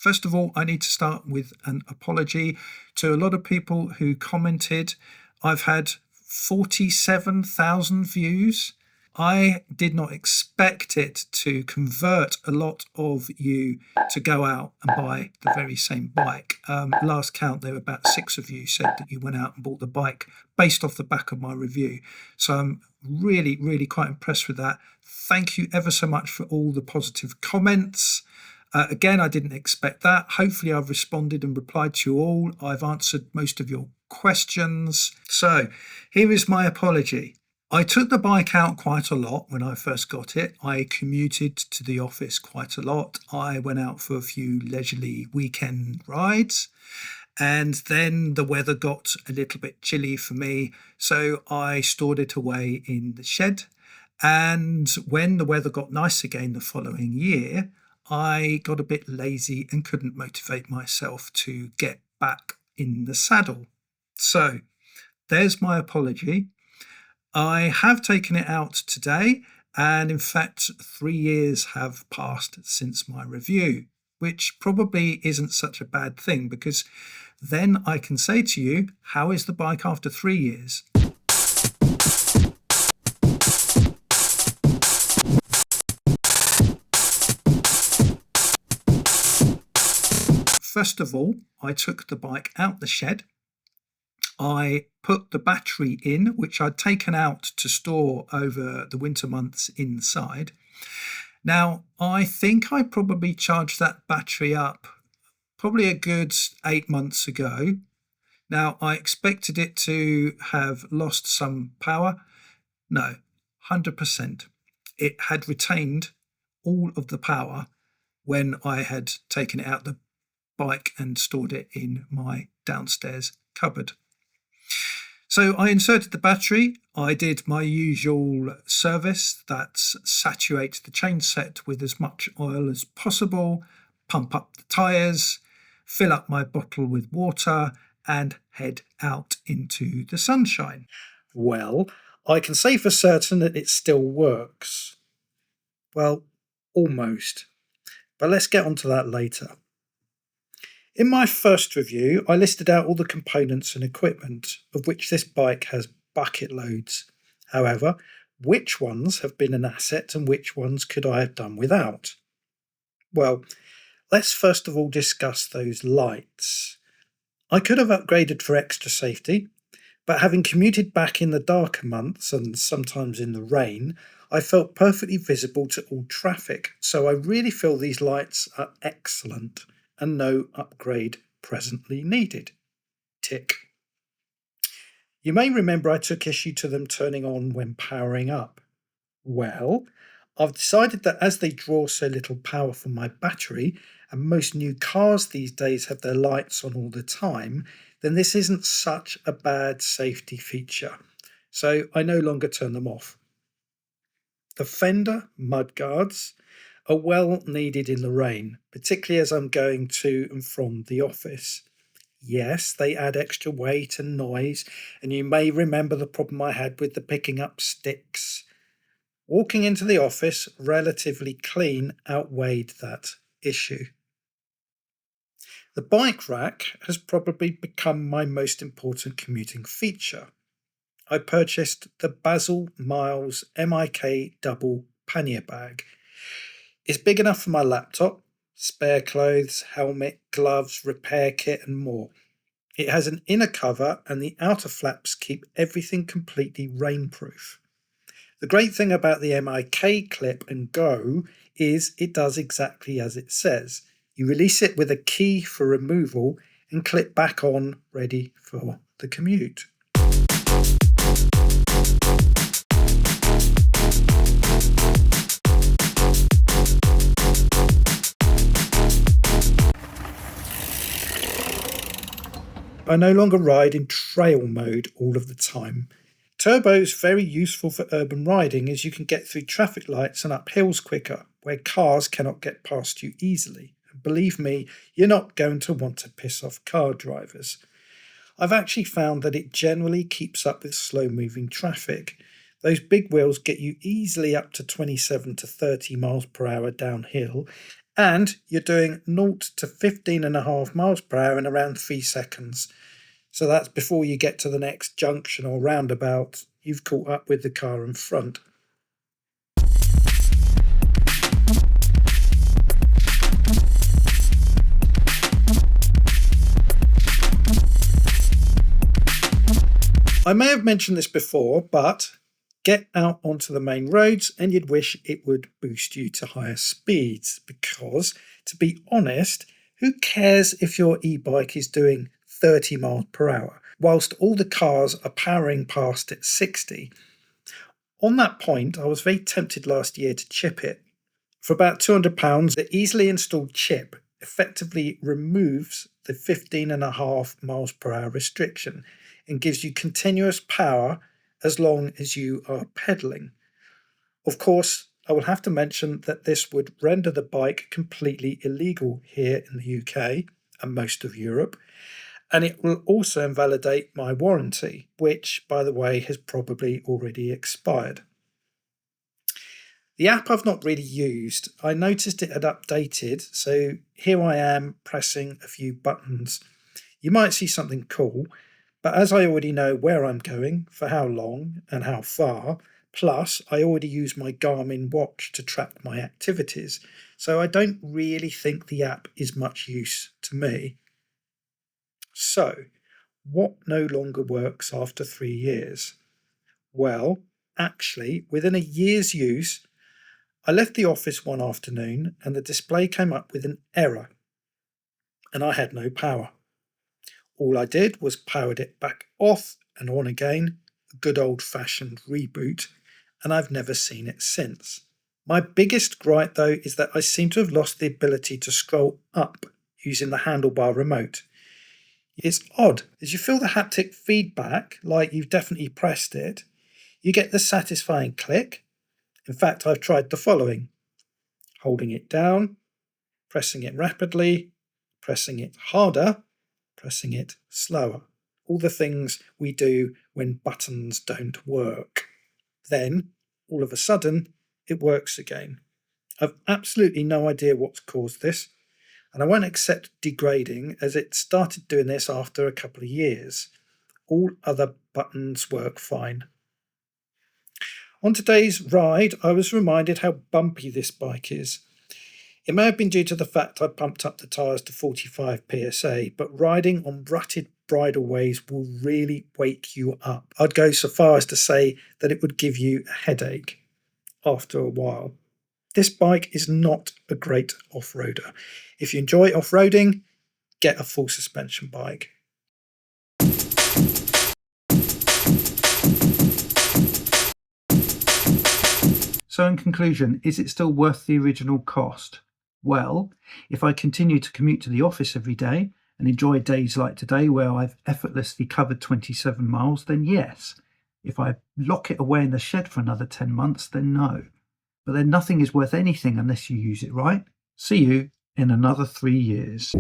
First of all, I need to start with an apology to a lot of people who commented. I've had 47,000 views. I did not expect it to convert a lot of you to go out and buy the very same bike. Last count, there were about 6 of you said that you went out and bought the bike based off the back of my review. So I'm really, really quite impressed with that. Thank you ever so much for all the positive comments. Again, I didn't expect that. Hopefully I've responded and replied to you all. I've answered most of your questions. So here is my apology. I took the bike out quite a lot when I first got it. I commuted to the office quite a lot. I went out for a few leisurely weekend rides, and then the weather got a little bit chilly for me, so I stored it away in the shed. And when the weather got nice again the following year, I got a bit lazy and couldn't motivate myself to get back in the saddle. So there's my apology. I have taken it out today, and in fact 3 years have passed since my review, which probably isn't such a bad thing, because then I can say to you, how is the bike after 3 years? First of all, I took the bike out the shed. I put the battery in, which I'd taken out to store over the winter months inside. Now, I think I probably charged that battery up probably a good 8 months ago. Now, I expected it to have lost some power. No, 100%. It had retained all of the power when I had taken it out the bike and stored it in my downstairs cupboard. So I inserted the battery. I did my usual service, that's saturate the chain set with as much oil as possible, pump up the tyres, fill up my bottle with water, and head out into the sunshine. Well, I can say for certain that it still works. Well, almost. But let's get onto that later. In my first review, I listed out all the components and equipment, of which this bike has bucket loads. However, which ones have been an asset and which ones could I have done without? Well, let's first of all discuss those lights. I could have upgraded for extra safety, but having commuted back in the darker months and sometimes in the rain, I felt perfectly visible to all traffic, so I really feel these lights are excellent and no upgrade presently needed. Tick. You may remember I took issue to them turning on when powering up. Well, I've decided that as they draw so little power from my battery, and most new cars these days have their lights on all the time, then this isn't such a bad safety feature. So I no longer turn them off. The fender mudguards are well needed in the rain, particularly as I'm going to and from the office. Yes, they add extra weight and noise, and you may remember the problem I had with the picking up sticks. Walking into the office relatively clean outweighed that issue. The bike rack has probably become my most important commuting feature. I purchased the Basil Miles MIK double pannier bag. It's big enough for my laptop, spare clothes, helmet, gloves, repair kit and more. It has an inner cover and the outer flaps keep everything completely rainproof. The great thing about the MIK clip and go is it does exactly as it says. You release it with a key for removal and clip back on, ready for the commute. I no longer ride in trail mode all of the time. Turbo is very useful for urban riding as you can get through traffic lights and up hills quicker, where cars cannot get past you easily. And believe me, you're not going to want to piss off car drivers. I've actually found that it generally keeps up with slow-moving traffic. Those big wheels get you easily up to 27 to 30 miles per hour downhill, And you're doing 0 to 15.5 miles per hour in around 3 seconds. So that's before you get to the next junction or roundabout. You've caught up with the car in front. I may have mentioned this before, but get out onto the main roads and you'd wish it would boost you to higher speeds, because, to be honest, who cares if your e-bike is doing 30 miles per hour whilst all the cars are powering past at 60? On that point, I was very tempted last year to chip it. For about £200, the easily installed chip effectively removes the 15.5 miles per hour restriction and gives you continuous power as long as you are pedalling. Of course, I will have to mention that this would render the bike completely illegal here in the UK and most of Europe, and it will also invalidate my warranty, which, by the way, has probably already expired. The app I've not really used. I noticed it had updated, so here I am pressing a few buttons. You might see something cool, but as I already know where I'm going, for how long and how far, plus I already use my Garmin watch to track my activities, so I don't really think the app is much use to me. So, what no longer works after 3 years? Well, actually, within a year's use, I left the office one afternoon and the display came up with an error, and I had no power. All I did was powered it back off and on again, a good old-fashioned reboot, and I've never seen it since. My biggest gripe, though, is that I seem to have lost the ability to scroll up using the handlebar remote. It's odd, as you feel the haptic feedback, like you've definitely pressed it, you get the satisfying click. In fact, I've tried the following: holding it down, pressing it rapidly, pressing it harder, pressing it slower. All the things we do when buttons don't work. Then, all of a sudden, it works again. I've absolutely no idea what's caused this, and I won't accept degrading, as it started doing this after a couple of years. All other buttons work fine. On today's ride, I was reminded how bumpy this bike is. It may have been due to the fact I pumped up the tyres to 45 psi, but riding on rutted bridleways will really wake you up. I'd go so far as to say that it would give you a headache after a while. This bike is not a great off-roader. If you enjoy off-roading, get a full suspension bike. So in conclusion, is it still worth the original cost? Well, if I continue to commute to the office every day and enjoy days like today where I've effortlessly covered 27 miles, then yes. If I lock it away in the shed for another 10 months, then no. But then nothing is worth anything unless you use it right. See you in another 3 years.